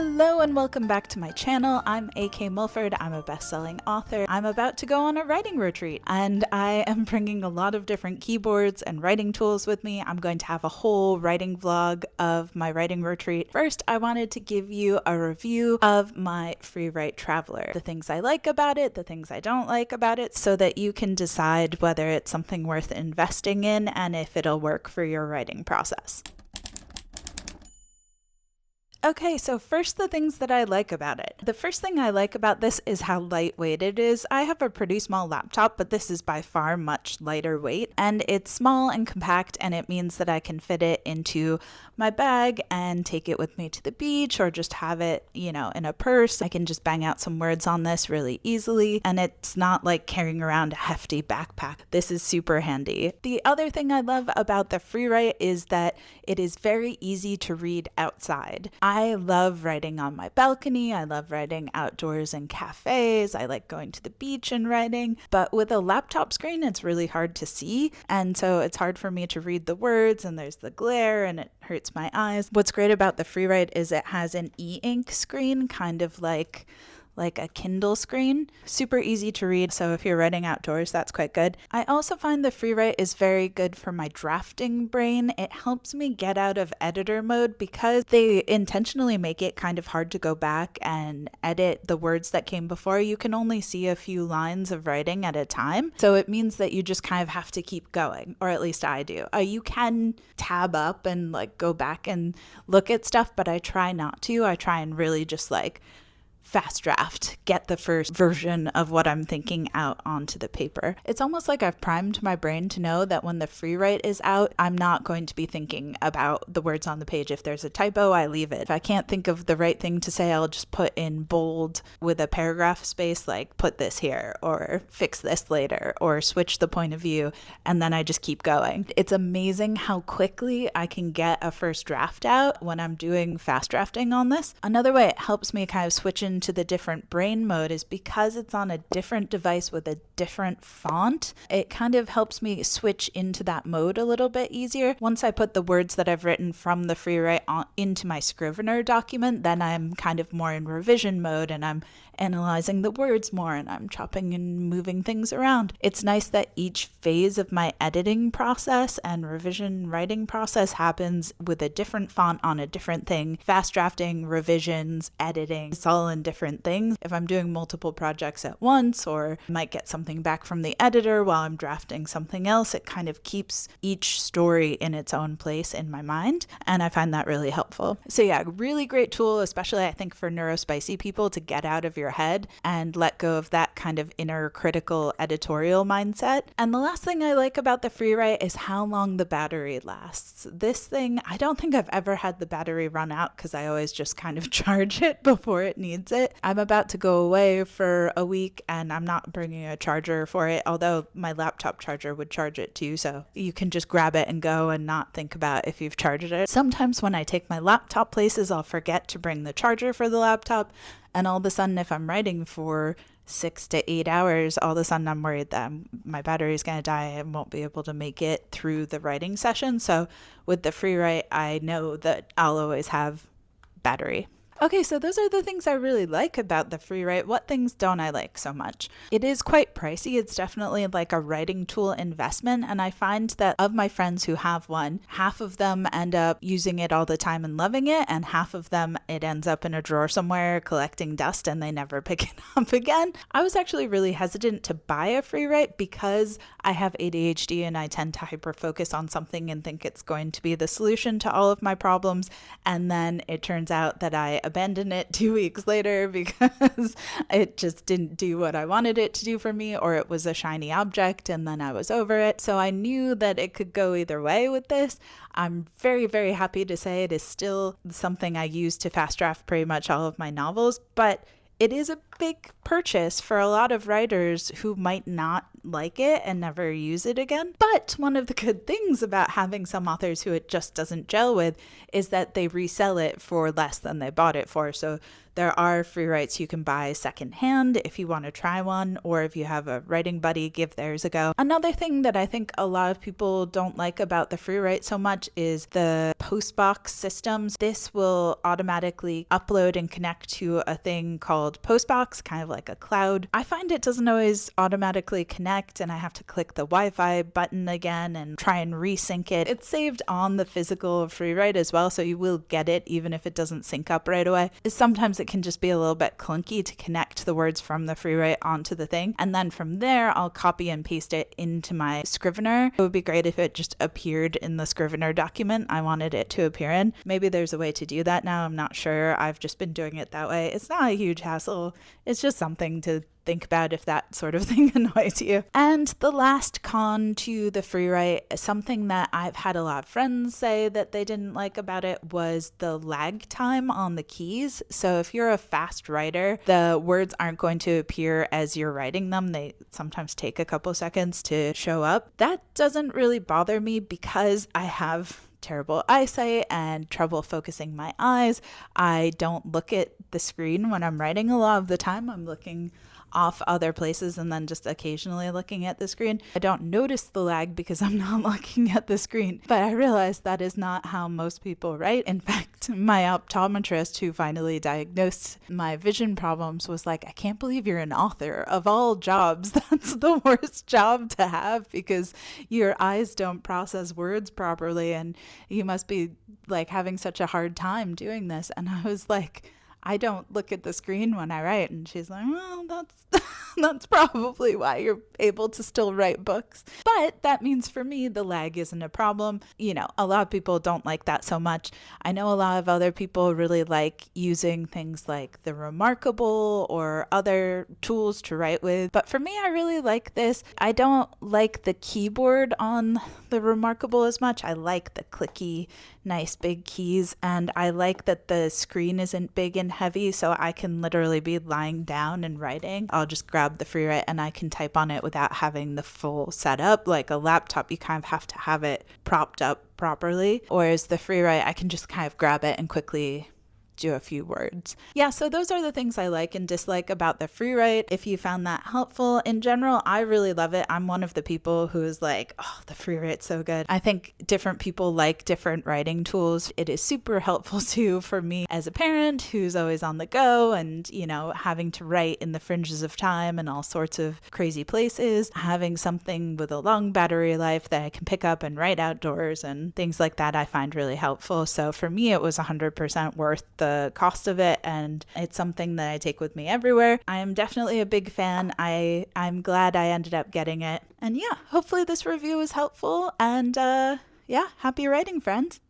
Hello and welcome back to my channel. I'm AK Mulford. I'm a best-selling author. I'm about to go on a writing retreat and I am bringing a lot of different keyboards and writing tools with me. I'm going to have a whole writing vlog of my writing retreat. First, I wanted to give you a review of my Freewrite Traveler, the things I like about it, the things I don't like about it, so that you can decide whether it's something worth investing in and if it'll work for your writing process. Okay, so first the things that I like about it. The first thing I like about this is how lightweight it is. I have a pretty small laptop, but this is by far much lighter weight, and it's small and compact, and it means that I can fit it into my bag and take it with me to the beach or just have it, in a purse. I can just bang out some words on this really easily, and it's not like carrying around a hefty backpack. This is super handy. The other thing I love about the Freewrite is that it is very easy to read outside. I love writing on my balcony. I love writing outdoors in cafes. I like going to the beach and writing, but with a laptop screen, it's really hard to see. And so it's hard for me to read the words, and there's the glare and it hurts my eyes. What's great about the Freewrite is it has an e-ink screen, kind of like a Kindle screen. Super easy to read, so if you're writing outdoors, that's quite good. I also find the Freewrite is very good for my drafting brain. It helps me get out of editor mode because they intentionally make it kind of hard to go back and edit the words that came before. You can only see a few lines of writing at a time, so it means that you just kind of have to keep going, or at least I do. You can tab up and go back and look at stuff, but I try not to. I try and really just fast draft, get the first version of what I'm thinking out onto the paper. It's almost like I've primed my brain to know that when the Freewrite is out, I'm not going to be thinking about the words on the page. If there's a typo, I leave it. If I can't think of the right thing to say, I'll just put in bold with a paragraph space, like put this here, or fix this later, or switch the point of view, and then I just keep going. It's amazing how quickly I can get a first draft out when I'm doing fast drafting on this. Another way it helps me kind of switch into the different brain mode is because it's on a different device with a different font. It kind of helps me switch into that mode a little bit easier. Once I put the words that I've written from the Freewrite into my Scrivener document, then I'm kind of more in revision mode and I'm analyzing the words more and I'm chopping and moving things around. It's nice that each phase of my editing process and revision writing process happens with a different font on a different thing. Fast drafting, revisions, editing, it's all in different things. If I'm doing multiple projects at once, or I might get something back from the editor while I'm drafting something else, it kind of keeps each story in its own place in my mind, and I find that really helpful. So yeah, really great tool, especially I think for neurospicy people, to get out of your head and let go of that kind of inner critical editorial mindset. And the last thing I like about the Freewrite is how long the battery lasts. This thing, I don't think I've ever had the battery run out because I always just kind of charge it before it needs it. I'm about to go away for a week and I'm not bringing a charger for it, although my laptop charger would charge it too, so you can just grab it and go and not think about if you've charged it. Sometimes when I take my laptop places, I'll forget to bring the charger for the laptop, and all of a sudden if I'm writing for 6 to 8 hours, all of a sudden I'm worried that my battery is going to die and won't be able to make it through the writing session. So with the Freewrite, I know that I'll always have battery. Okay, so those are the things I really like about the Freewrite. What things don't I like so much? It is quite pricey. It's definitely like a writing tool investment, and I find that of my friends who have one, half of them end up using it all the time and loving it, and half of them it ends up in a drawer somewhere collecting dust and they never pick it up again. I was actually really hesitant to buy a Freewrite because I have ADHD and I tend to hyper-focus on something and think it's going to be the solution to all of my problems, and then it turns out that I abandon it 2 weeks later because it just didn't do what I wanted it to do for me, or it was a shiny object and then I was over it. So I knew that it could go either way with this. I'm very, very happy to say it is still something I use to fast draft pretty much all of my novels, but it is a big purchase for a lot of writers who might not like it and never use it again. But one of the good things about having some authors who it just doesn't gel with is that they resell it for less than they bought it for. So There are free writes you can buy secondhand if you want to try one, or if you have a writing buddy, give theirs a go. Another thing that I think a lot of people don't like about the Freewrite so much is the postbox systems. This will automatically upload and connect to a thing called Postbox, kind of like a cloud. I find it doesn't always automatically connect, and I have to click the Wi-Fi button again and try and resync it. It's saved on the physical Freewrite as well, so you will get it even if it doesn't sync up right away. Sometimes it can just be a little bit clunky to connect the words from the Freewrite onto the thing, and then from there I'll copy and paste it into my Scrivener. It would be great if it just appeared in the Scrivener document I wanted it to appear in. Maybe there's a way to do that now, I'm not sure. I've just been doing it that way. It's not a huge hassle. It's just something to think about if that sort of thing annoys you. And the last con to the Freewrite, something that I've had a lot of friends say that they didn't like about it, was the lag time on the keys. So if you're a fast writer, the words aren't going to appear as you're writing them. They sometimes take a couple seconds to show up. That doesn't really bother me because I have terrible eyesight and trouble focusing my eyes. I don't look at the screen when I'm writing a lot of the time. I'm looking off other places and then just occasionally looking at the screen. I don't notice the lag because I'm not looking at the screen, but I realize that is not how most people write. In fact, my optometrist who finally diagnosed my vision problems was like, I can't believe you're an author. Of all jobs, that's the worst job to have because your eyes don't process words properly and you must be like having such a hard time doing this. And I was like, I don't look at the screen when I write. And she's like, well, that's probably why you're able to still write books. But that means for me, the lag isn't a problem. You know, a lot of people don't like that so much. I know a lot of other people really like using things like the Remarkable or other tools to write with. But for me, I really like this. I don't like the keyboard on the Remarkable as much. I like the clicky, nice big keys. And I like that the screen isn't big and heavy, so I can literally be lying down and writing. I'll just grab the Freewrite and I can type on it without having the full setup. Like a laptop, you kind of have to have it propped up properly. Whereas the Freewrite, I can just kind of grab it and quickly do a few words. Yeah, so those are the things I like and dislike about the Freewrite. If you found that helpful, in general, I really love it. I'm one of the people who's like, oh, the Freewrite's so good. I think different people like different writing tools. It is super helpful too for me as a parent who's always on the go and, you know, having to write in the fringes of time and all sorts of crazy places. Having something with a long battery life that I can pick up and write outdoors and things like that I find really helpful. So for me, it was 100% worth the cost of it, and it's something that I take with me everywhere. I am definitely a big fan. I'm glad I ended up getting it. And yeah, hopefully this review was helpful, and yeah, happy writing, friends.